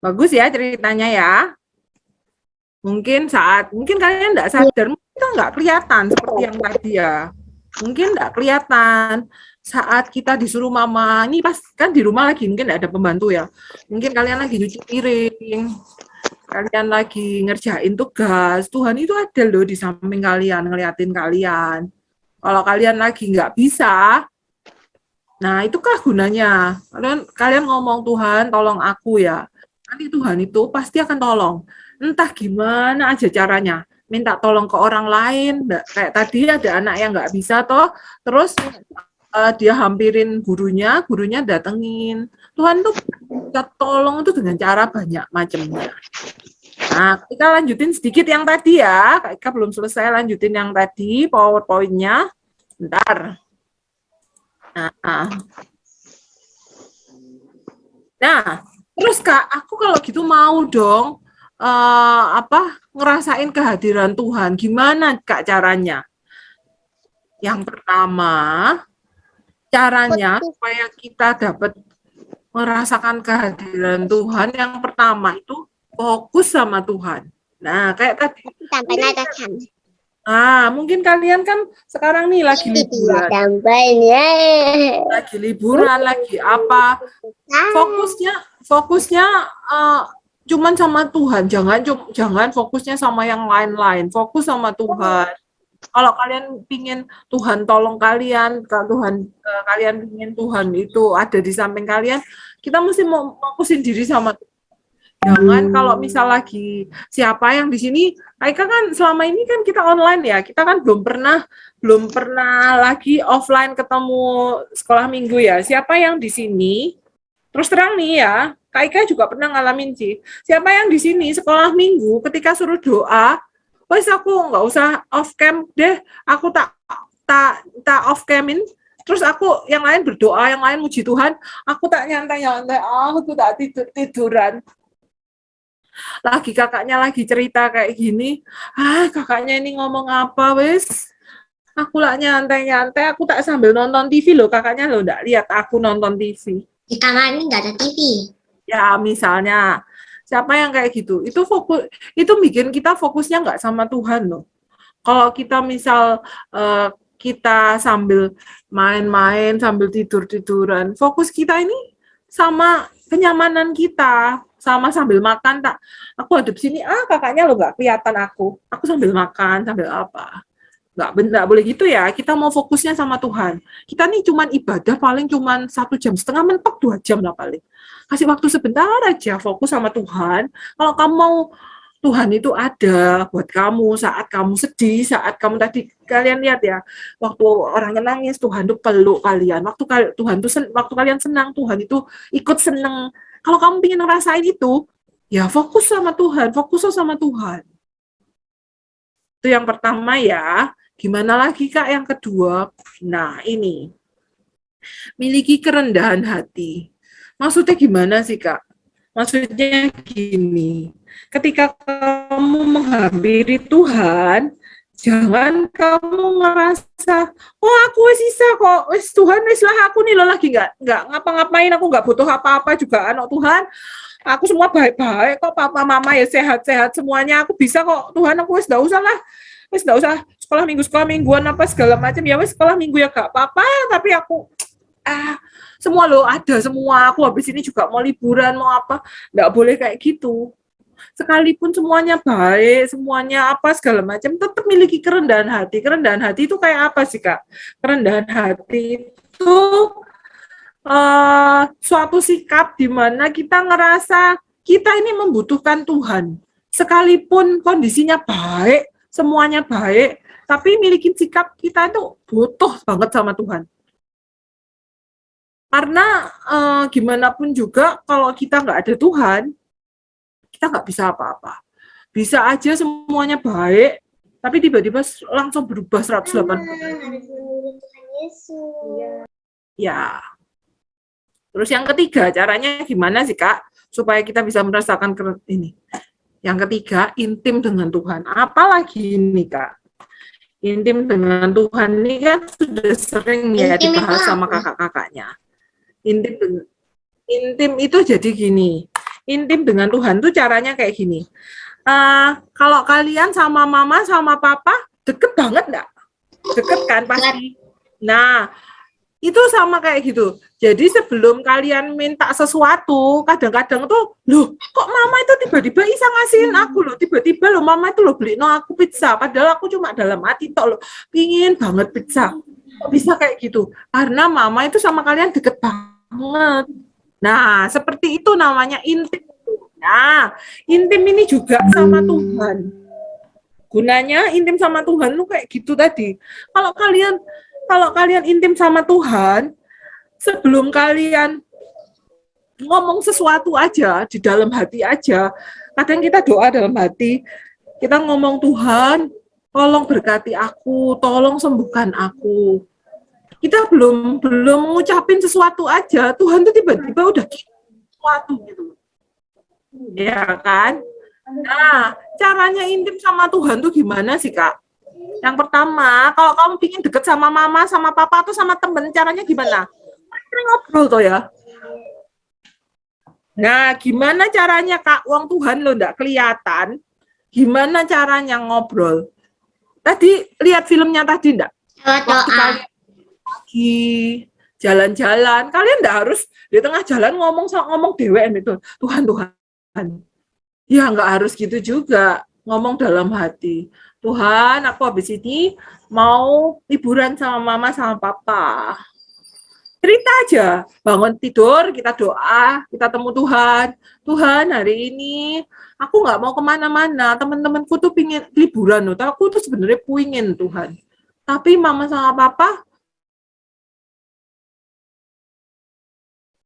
Speaker 5: Bagus ya ceritanya ya. Mungkin kalian nggak sadar, mungkin itu nggak kelihatan seperti yang tadi ya. Mungkin nggak kelihatan saat kita disuruh mama, ini pas kan di rumah lagi mungkin nggak ada pembantu ya. Mungkin kalian lagi nyuci piring, kalian lagi ngerjain tugas, Tuhan itu ada loh di samping kalian, ngeliatin kalian. Kalau kalian lagi nggak bisa, nah itukah gunanya? Kalian ngomong, Tuhan tolong aku ya. Nanti Tuhan itu pasti akan tolong. Entah gimana aja caranya. Minta tolong ke orang lain. Kayak tadi ada anak yang nggak bisa toh, terus dia hampirin gurunya datengin. Tuhan tuh bisa tolong itu dengan cara banyak macamnya. Nah, kita lanjutin sedikit yang tadi ya. Kak Ika belum selesai, lanjutin yang tadi, PowerPoint-nya. Bentar. Nah, terus Kak, aku kalau gitu mau dong ngerasain kehadiran Tuhan. Gimana Kak caranya? Yang pertama, caranya supaya kita dapat merasakan kehadiran Tuhan, yang pertama itu fokus sama Tuhan. Nah, kayak tadi.
Speaker 3: Sampai nadakan.
Speaker 5: Mungkin kalian kan sekarang nih lagi liburan. Lagi liburan, lagi apa. Fokusnya cuman sama Tuhan. Jangan fokusnya sama yang lain-lain. Fokus sama Tuhan. Kalau kalian pingin Tuhan tolong kalian, kalian pingin Tuhan itu ada di samping kalian, kita mesti mau fokusin diri sama Tuhan. Jangan kalau misal lagi siapa yang di sini, Aika kan selama ini kan kita online ya, kita kan belum pernah lagi offline ketemu sekolah minggu ya. Siapa yang di sini, terus terang nih ya, Kak Ika juga pernah ngalamin sih. Siapa yang di sini sekolah minggu ketika suruh doa, wes aku nggak usah off cam deh, aku tak off camin. Terus aku yang lain berdoa, yang lain muji Tuhan, aku tak nyantai, aku tak tiduran. Lagi kakaknya lagi cerita kayak gini, kakaknya ini ngomong apa wes, aku lah nyantai, aku tak sambil nonton TV loh, kakaknya loh nggak lihat aku nonton TV.
Speaker 3: Di kamar ini nggak ada TV.
Speaker 5: Ya misalnya, siapa yang kayak gitu, itu bikin kita fokusnya nggak sama Tuhan loh. Kalau kita misal kita sambil main-main, sambil tidur-tiduran, fokus kita ini sama kenyamanan kita, sama sambil makan, aku hadap sini, kakaknya lo nggak kelihatan aku sambil makan, sambil apa, nggak boleh gitu ya, kita mau fokusnya sama Tuhan. Kita nih cuman ibadah paling cuman 1,5 jam, mentok 2 jam lah paling, kasih waktu sebentar aja, fokus sama Tuhan. Kalau kamu mau Tuhan itu ada buat kamu saat kamu sedih, saat kamu tadi kalian lihat ya, waktu orang nangis Tuhan tuh peluk kalian, waktu kalian senang Tuhan itu ikut senang. Kalau kamu ingin ngerasain itu, ya fokus sama Tuhan, Itu yang pertama ya. Gimana lagi Kak yang kedua? Nah ini, miliki kerendahan hati. Maksudnya gimana sih Kak? Maksudnya gini, ketika kamu menghampiri Tuhan, jangan kamu ngerasa, aku wis bisa kok, wis Tuhan wis lah, aku nih lo lagi nggak ngapa-ngapain, aku nggak butuh apa-apa juga anak Tuhan, aku semua baik-baik kok, papa mama ya sehat-sehat semuanya, aku bisa kok Tuhan, aku wis nggak usah sekolah mingguan apa segala macam, ya wis sekolah minggu ya gak apa-apa, tapi aku semua lo ada semua, aku habis ini juga mau liburan mau apa, nggak boleh kayak gitu. Sekalipun semuanya baik, semuanya apa segala macam, tetap miliki kerendahan hati. Kerendahan hati itu kayak apa sih Kak? Kerendahan hati itu suatu sikap di mana kita ngerasa kita ini membutuhkan Tuhan. Sekalipun kondisinya baik, semuanya baik, tapi miliki sikap kita itu butuh banget sama Tuhan. Karena gimana pun juga kalau kita nggak ada Tuhan, kita nggak bisa apa-apa. Bisa aja semuanya baik, tapi tiba-tiba langsung berubah 180 derajat. Ya. Terus yang ketiga, caranya gimana sih Kak? Supaya kita bisa merasakan ini. Yang ketiga, intim dengan Tuhan. Apalagi ini Kak? Intim dengan Tuhan ini kan sudah sering ya dibahas sama kakak-kakaknya. Intim itu jadi gini, intim dengan Tuhan tuh caranya kayak gini. Kalau kalian sama mama sama papa deket banget nggak? Deket kan pasti. Nah, itu sama kayak gitu. Jadi sebelum kalian minta sesuatu, kadang-kadang tuh, loh, kok mama itu tiba-tiba bisa ngasihin aku loh, tiba-tiba loh mama itu loh beli no aku pizza, padahal aku cuma dalam hati tok loh, pingin banget pizza. Kok bisa kayak gitu? Karena mama itu sama kalian deket banget. Nah, seperti itu namanya intim. Nah, intim ini juga sama Tuhan. Gunanya intim sama Tuhan lu kayak gitu tadi. Kalau kalian intim sama Tuhan, sebelum kalian ngomong sesuatu aja di dalam hati aja, kadang kita doa dalam hati, kita ngomong Tuhan, tolong berkati aku, tolong sembuhkan aku. Kita belum ngucapin sesuatu aja, Tuhan tuh tiba-tiba udah sesuatu gitu. Ya kan? Nah, caranya intim sama Tuhan tuh gimana sih, Kak? Yang pertama, kalau kamu ingin deket sama mama, sama papa, atau sama temen, caranya gimana? Ngobrol tuh ya. Nah, gimana caranya, Kak? Uang Tuhan lo nggak kelihatan. Gimana caranya ngobrol? Tadi lihat filmnya tadi enggak? Waktu kalian lagi jalan-jalan, kalian enggak harus di tengah jalan ngomong DWM itu. Tuhan. Ya, enggak harus gitu juga. Ngomong dalam hati. Tuhan, aku habis ini mau liburan sama mama sama papa. Cerita aja, bangun tidur, kita doa, kita temu Tuhan. Tuhan, hari ini aku nggak mau kemana-mana, teman-temanku tuh pingin liburan, loh. Aku tuh sebenarnya pingin Tuhan. Tapi mama sama papa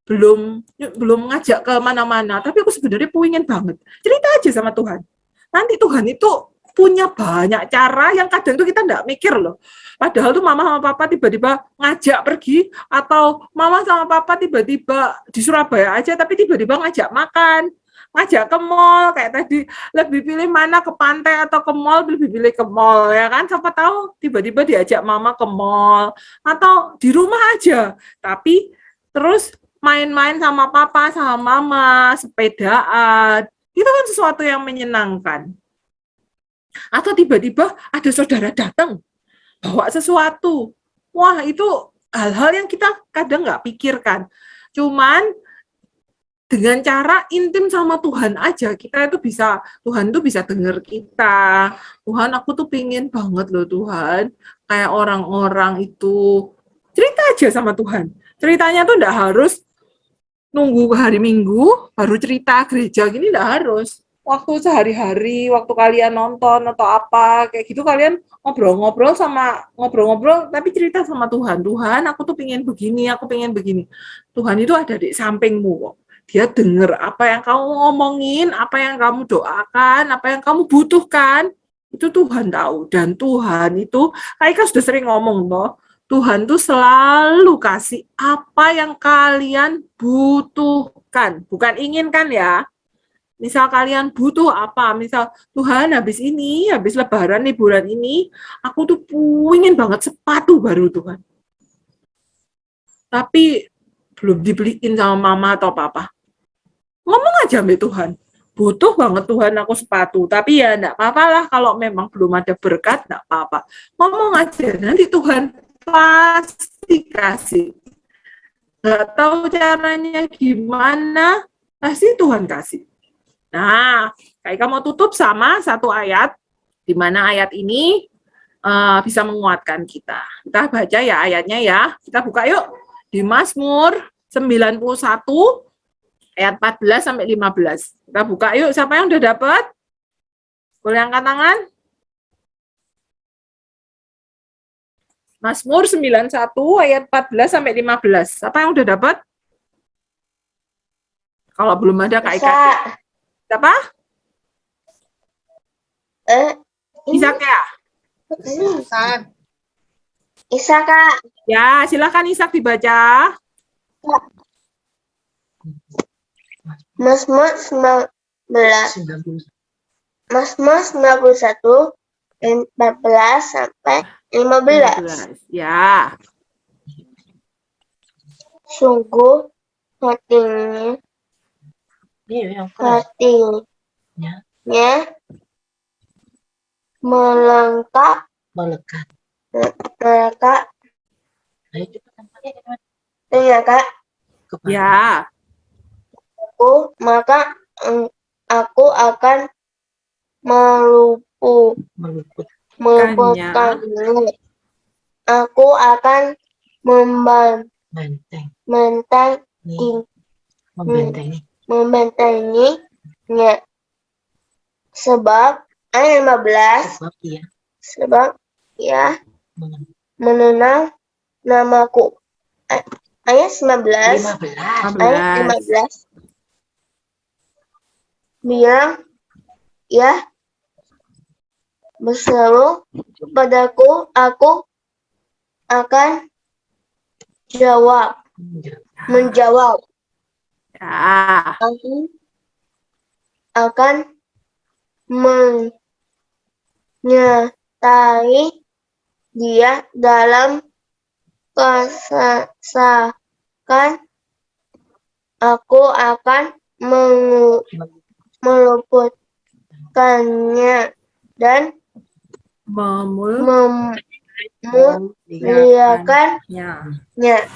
Speaker 5: belum ngajak ke mana-mana, tapi aku sebenarnya pingin banget. Cerita aja sama Tuhan. Nanti Tuhan itu punya banyak cara yang kadang tuh kita nggak mikir loh. Padahal tuh mama sama papa tiba-tiba ngajak pergi, atau mama sama papa tiba-tiba di Surabaya aja, tapi tiba-tiba ngajak makan, ngajak ke mall, kayak tadi, lebih pilih mana, ke pantai atau ke mall, lebih pilih ke mall, ya kan? Siapa tahu tiba-tiba diajak mama ke mall, atau di rumah aja, tapi terus main-main sama papa, sama mama, sepedaan, itu kan sesuatu yang menyenangkan. Atau tiba-tiba ada saudara datang, bawa sesuatu. Wah, itu hal-hal yang kita kadang nggak pikirkan. Cuman dengan cara intim sama Tuhan aja, kita itu bisa, Tuhan tuh bisa dengar kita. Tuhan, aku tuh pingin banget loh Tuhan, kayak orang-orang itu. Cerita aja sama Tuhan. Ceritanya tuh nggak harus nunggu hari Minggu, baru cerita gereja, gini nggak harus. Waktu sehari-hari, waktu kalian nonton atau apa, kayak gitu kalian ngobrol-ngobrol, tapi cerita sama Tuhan. Tuhan, aku tuh pengen begini, aku pengen begini. Tuhan itu ada di sampingmu kok. Dia dengar apa yang kamu ngomongin, apa yang kamu doakan, apa yang kamu butuhkan, itu Tuhan tahu. Dan Tuhan itu, Kak sudah sering ngomong loh, Tuhan tuh selalu kasih apa yang kalian butuhkan, bukan inginkan ya. Misal kalian butuh apa, misal Tuhan habis lebaran liburan ini, aku tuh pengen banget sepatu baru Tuhan. Tapi belum dibeliin sama mama atau papa. Ngomong aja sama Tuhan, butuh banget Tuhan aku sepatu, tapi ya enggak apa-apa lah kalau memang belum ada berkat, enggak apa-apa. Ngomong aja, nanti Tuhan pasti kasih. Nggak tahu caranya gimana, pasti Tuhan kasih. Nah, kayak kamu tutup sama satu ayat, di mana ayat ini bisa menguatkan kita. Kita baca ya ayatnya ya. Kita buka yuk di Mazmur 91 ayat 14 sampai 15. Kita buka yuk, siapa yang udah dapat? Boleh angkat tangan? Mazmur 91 ayat 14 sampai 15. Siapa yang udah dapat? Kalau belum ada Kak Ika. Siapa? Isak ya?
Speaker 3: Isak, Kak.
Speaker 5: Ya, silakan Isak dibaca.
Speaker 3: Mazmur 91 14 sampai 15.
Speaker 5: Ya.
Speaker 3: Sungguh hatinya hatinya melekat
Speaker 7: Melekat. Ayo cepetan pakai
Speaker 3: melekat
Speaker 7: kepada
Speaker 5: Ya,
Speaker 3: aku, maka aku akan
Speaker 7: meluput
Speaker 3: meluputkannya. Aku akan
Speaker 7: benteng.
Speaker 3: membentengi membentenginya. Sebab ayat 15,
Speaker 7: Sebab ia
Speaker 3: sebab ya
Speaker 7: mengenal.
Speaker 3: mengenal namaku. Ayat 19,
Speaker 7: 15.
Speaker 3: ayat 15 bilang ya berseru kepadaku, aku akan menjawab.
Speaker 5: ya,
Speaker 3: Aku akan menyertai dia dalam kesesakan. Aku akan meluputkannya dan memuliakannya.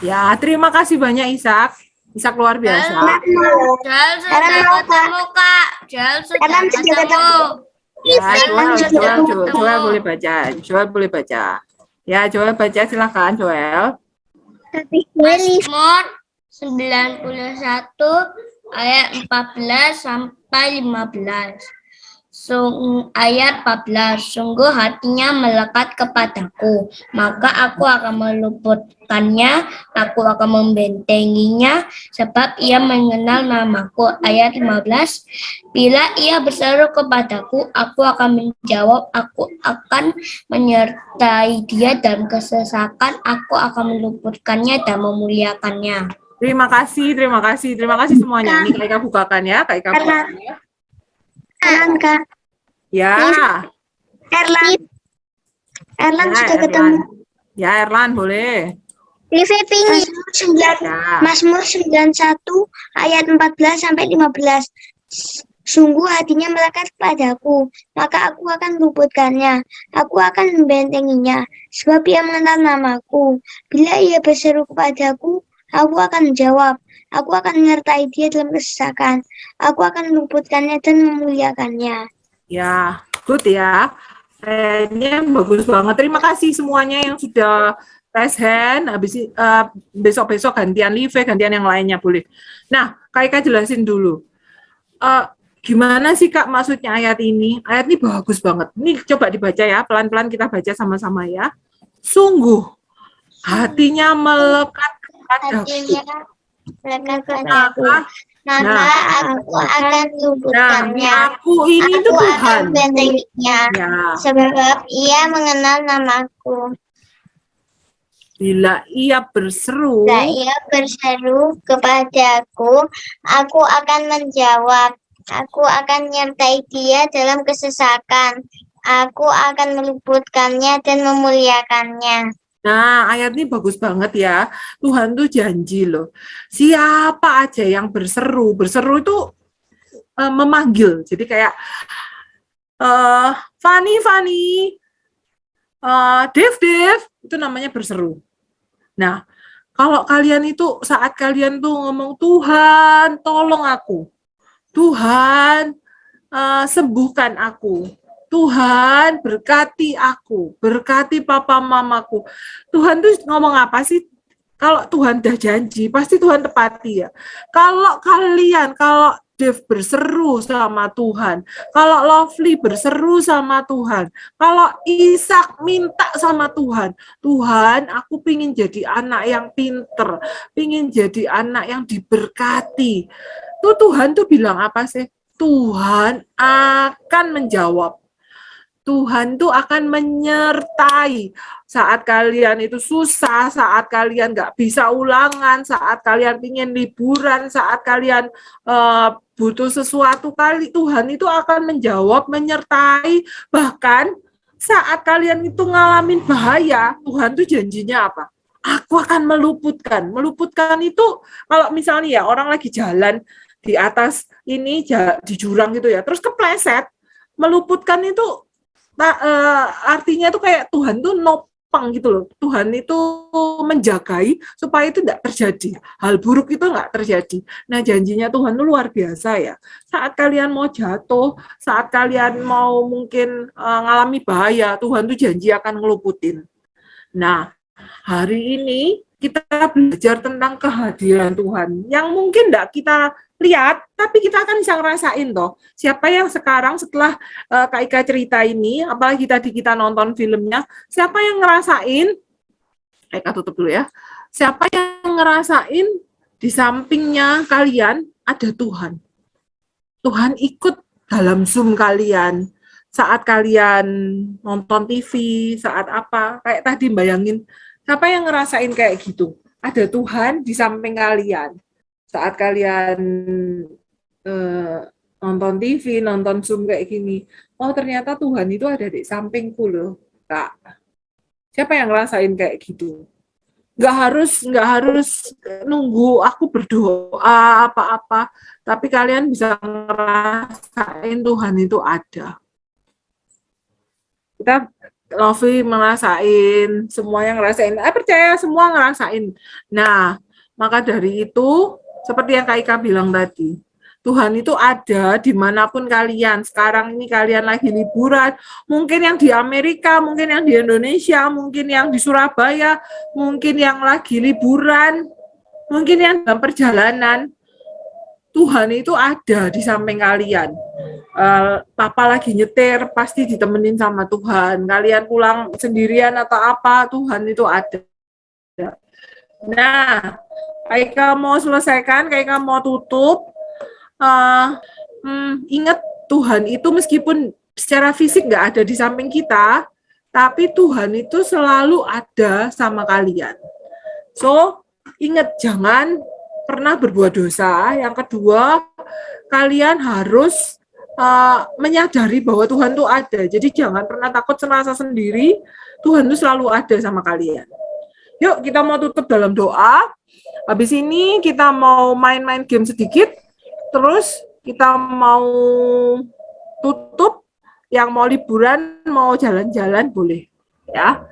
Speaker 5: Ya, terima kasih banyak Ishak. Ishak luar biasa.
Speaker 4: Joel sudah ketemu, Kak. Joel sudah ketemu.
Speaker 5: Ya, Joel
Speaker 4: ketemu.
Speaker 5: boleh baca. Joel boleh baca. Ya, Joel baca silakan Joel.
Speaker 4: Mazmur 91 ayat 14 sampai 15. Ayat 14, sungguh hatinya melekat kepadaku, maka aku akan meluputkannya, aku akan membentenginya, sebab ia mengenal namaku. Ayat 15, bila ia berseru kepadaku, aku akan menjawab, aku akan menyertai dia dalam kesesakan, aku akan meluputkannya dan memuliakannya.
Speaker 5: Terima kasih semuanya. Ini Kak Ika bukakan ya, Kak Ika bukakan ya.
Speaker 3: Kak.
Speaker 5: Ya.
Speaker 3: Erlan
Speaker 5: Ya,
Speaker 3: sudah
Speaker 5: Erlan.
Speaker 3: ketemu.
Speaker 5: Ya, Erlan boleh.
Speaker 3: Mazmur 91 ayat 14 sampai 15. Sungguh hatinya melekat padaku, maka aku akan meluputkannya. Aku akan membentenginya, sebab ia mengenal namaku. Bila ia berseru kepadaku, aku akan menjawab. Aku akan menyertai dia dalam kesesakan. Aku akan meluputkannya dan memuliakannya.
Speaker 5: Ya, good ya. Kayaknya bagus banget. Terima kasih semuanya yang sudah raise hand. Habis besok-besok gantian live, gantian yang lainnya boleh. Nah, Kak Ika jelasin dulu. Gimana sih Kak maksudnya ayat ini? Ayat ini bagus banget. Ini coba dibaca ya, pelan-pelan kita baca sama-sama ya. Sungguh hatinya melekat kepadaku.
Speaker 3: Maka aku akan meluputkannya.
Speaker 5: Aku ini itu
Speaker 3: Aku
Speaker 5: Tuhan.
Speaker 3: akan membentenginya,
Speaker 5: Ya.
Speaker 3: sebab ia mengenal namaku.
Speaker 5: Bila ia berseru,
Speaker 3: Kepadaku, aku akan menjawab. Aku akan menyertai dia dalam kesesakan. Aku akan meluputkannya dan memuliakannya.
Speaker 5: nah, ayat ini bagus banget ya. Tuhan tuh janji loh. Siapa aja yang berseru itu memanggil. Jadi kayak Fani, Dev, itu namanya berseru. Nah, kalau kalian itu saat kalian tuh ngomong Tuhan, tolong aku. Tuhan, sembuhkan aku. Tuhan berkati aku, berkati papa mamaku. Tuhan tuh ngomong apa sih? Kalau Tuhan dah janji, pasti Tuhan tepati ya. Kalau Dev berseru sama Tuhan, kalau Lovely berseru sama Tuhan, kalau Ishak minta sama Tuhan, Tuhan aku pingin jadi anak yang pinter, pingin jadi anak yang diberkati. Tuh Tuhan tuh bilang apa sih? Tuhan akan menjawab. Tuhan tuh akan menyertai saat kalian itu susah, saat kalian nggak bisa ulangan, saat kalian ingin liburan, saat kalian butuh sesuatu kali, Tuhan itu akan menjawab, menyertai, bahkan saat kalian itu ngalamin bahaya, Tuhan tuh janjinya apa? Aku akan meluputkan. Meluputkan itu kalau misalnya ya orang lagi jalan di atas ini di jurang gitu ya, terus kepleset, meluputkan itu artinya tuh kayak Tuhan tuh nopang gitu loh. Tuhan itu menjagai supaya itu tidak terjadi. Hal buruk itu nggak terjadi. Nah, janjinya Tuhan itu luar biasa ya. Saat kalian mau jatuh, saat kalian mau mungkin ngalami bahaya, Tuhan tuh janji akan ngeluputin. Nah, hari ini kita belajar tentang kehadiran Tuhan yang mungkin tidak kita lihat, tapi kita akan bisa ngerasain toh. Siapa yang sekarang setelah Kak Ika cerita ini, apalagi tadi kita nonton filmnya, siapa yang ngerasain, Ika tutup dulu ya, siapa yang ngerasain di sampingnya kalian ada Tuhan. Tuhan ikut dalam Zoom kalian, saat kalian nonton TV, saat apa, kayak tadi bayangin, siapa yang ngerasain kayak gitu? Ada Tuhan di samping kalian. Saat kalian nonton TV, nonton Zoom kayak gini, oh ternyata Tuhan itu ada di sampingku loh, Kak. Siapa yang ngerasain kayak gitu? Nggak harus nunggu aku berdoa apa-apa, tapi kalian bisa ngerasain Tuhan itu ada. Kita Lofi ngerasain, semua yang ngerasain, percaya semua ngerasain. Nah, maka dari itu, seperti yang Kak Ika bilang tadi, Tuhan itu ada dimanapun kalian. Sekarang ini kalian lagi liburan, mungkin yang di Amerika, mungkin yang di Indonesia, mungkin yang di Surabaya, mungkin yang lagi liburan, mungkin yang dalam perjalanan. Tuhan itu ada di samping kalian. Papa lagi nyetir, pasti ditemenin sama Tuhan. Kalian pulang sendirian atau apa, Tuhan itu ada. Nah, Kaika mau selesaikan, Kaika mau tutup. Ingat Tuhan itu meskipun secara fisik nggak ada di samping kita, tapi Tuhan itu selalu ada sama kalian. So, ingat jangan pernah berbuat dosa. Yang kedua, kalian harus menyadari bahwa Tuhan itu ada. Jadi jangan pernah takut merasa sendiri, Tuhan itu selalu ada sama kalian. Yuk, kita mau tutup dalam doa. Habis ini kita mau main-main game sedikit. Terus kita mau tutup, yang mau liburan, mau jalan-jalan boleh ya.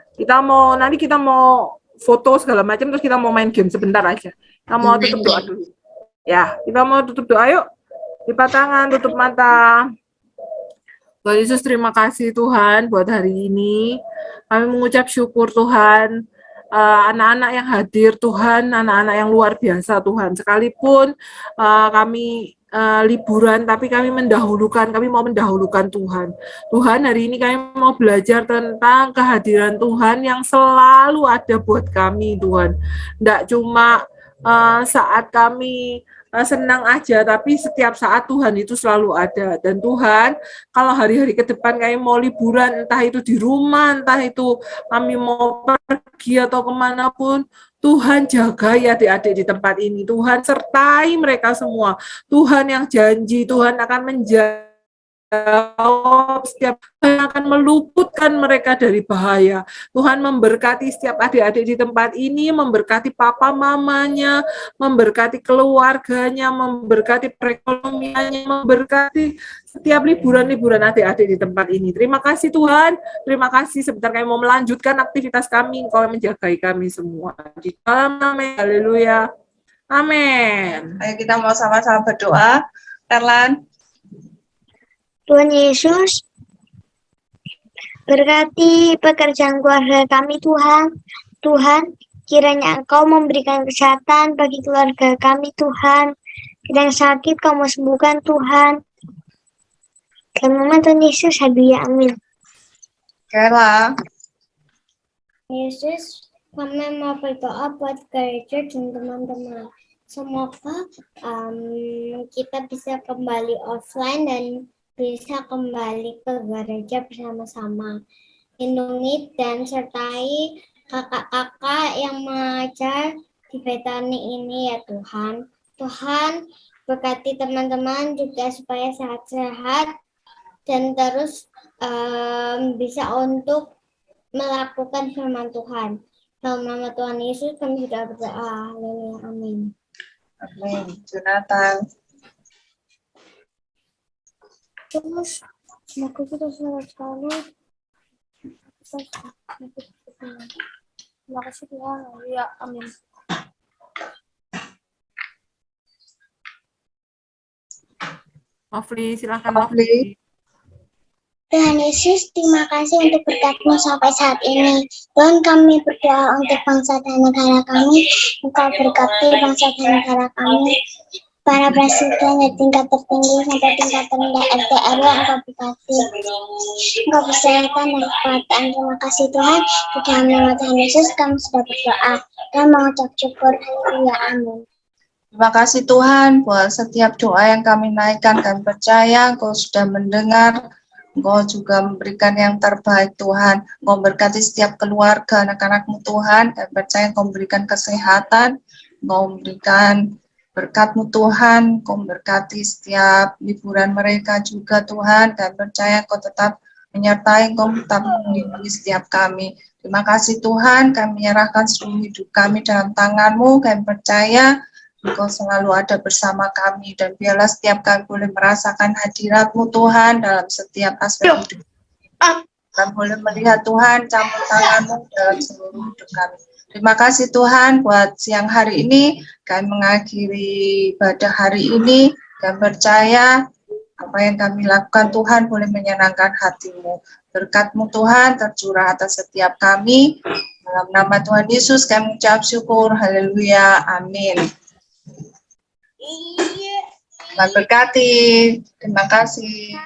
Speaker 5: Nanti kita mau foto segala macam, terus kita mau main game sebentar aja. Kita mau tutup doa dulu. Ya, kita mau tutup doa yuk. Lipat tangan, tutup mata. Tuhan Yesus, terima kasih Tuhan buat hari ini. Kami mengucap syukur Tuhan. Anak-anak yang hadir Tuhan, anak-anak yang luar biasa Tuhan, sekalipun kami liburan, tapi kami mau mendahulukan Tuhan. Tuhan, hari ini kami mau belajar tentang kehadiran Tuhan yang selalu ada buat kami Tuhan. Tidak cuma saat kami senang aja, tapi setiap saat Tuhan itu selalu ada. Dan Tuhan, kalau hari-hari ke depan kami mau liburan, entah itu di rumah, entah itu kami mau pergi atau kemanapun, Tuhan jaga ya adik-adik di tempat ini. Tuhan sertai mereka semua. Tuhan yang janji, Tuhan akan menjawab setiap, akan meluputkan mereka dari bahaya. Tuhan memberkati setiap adik-adik di tempat ini, memberkati papa mamanya, memberkati keluarganya, memberkati perekonomiannya, memberkati setiap liburan-liburan adik-adik di tempat ini. Terima kasih Tuhan, terima kasih. Sebentar kami mau melanjutkan aktivitas kami, Engkau menjagai kami semua. Di dalam nama haleluya. Amin.
Speaker 1: Ayo kita mau sama-sama berdoa. Erlan.
Speaker 3: Tuhan Yesus, berkati pekerjaan keluarga kami Tuhan. Tuhan, kiranya Engkau memberikan kesehatan bagi keluarga kami Tuhan. Yang sakit Kamu sembuhkan Tuhan. Dalam nama Tuhan Yesus, haleluya, amin.
Speaker 1: Kela.
Speaker 4: Yesus, kami mau berdoa buat gereja dan teman-teman. Semoga kita bisa kembali offline dan bisa kembali ke gereja bersama-sama. Lindungi dan sertai kakak-kakak yang mengajar di Betani ini ya Tuhan. Tuhan, berkati teman-teman juga supaya sehat-sehat dan terus bisa untuk melakukan firman Tuhan. Dalam nama Tuhan Yesus kami sudah berdoa. Haleluya, amin.
Speaker 1: Amin. Jonathan.
Speaker 3: Terus semoga kita sehat selalu. Terima kasih Tuhan. Ya, amin.
Speaker 5: Mofli, silakan Mofli.
Speaker 3: Tuhan Yesus, terima kasih untuk berkat-Mu sampai saat ini. Tuhan, kami berdoa untuk bangsa dan negara kami. Engkau berkati bangsa dan negara kami. Para presiden dari tingkat tertinggi sampai tingkat terendah RT RW, Engkau berkati. Engkau kesehatan dan kekuatan. Terima kasih Tuhan. Di dalam nama Tuhan Yesus, kami sudah berdoa dan mengucap syukur. Haleluya, amin.
Speaker 1: Terima kasih Tuhan buat setiap doa yang kami naikkan. Kami percaya Engkau sudah mendengar. Engkau juga memberikan yang terbaik Tuhan. Engkau berkati setiap keluarga anak-anak-Mu Tuhan. Kami percaya Engkau memberikan kesehatan. Engkau memberikan berkat-Mu Tuhan. Engkau memberkati setiap liburan mereka juga Tuhan. Kami percaya Engkau tetap menyertai, Engkau tetap melindungi setiap kami. Terima kasih Tuhan. Kami menyerahkan seluruh hidup kami dalam tangan-Mu. Kami percaya Engkau selalu ada bersama kami, dan biarlah setiap kami boleh merasakan hadirat-Mu Tuhan dalam setiap aspek hidup. Kami boleh melihat Tuhan campur tangan-Mu dalam seluruh hidup kami. Terima kasih Tuhan buat siang hari ini. Kami mengakhiri ibadah hari ini. Kami percaya apa yang kami lakukan Tuhan boleh menyenangkan hati-Mu. Berkat-Mu Tuhan tercurah atas setiap kami. Dalam nama Tuhan Yesus kami mengucap syukur. Haleluya. Amin. Tuhan berkati. Terima kasih.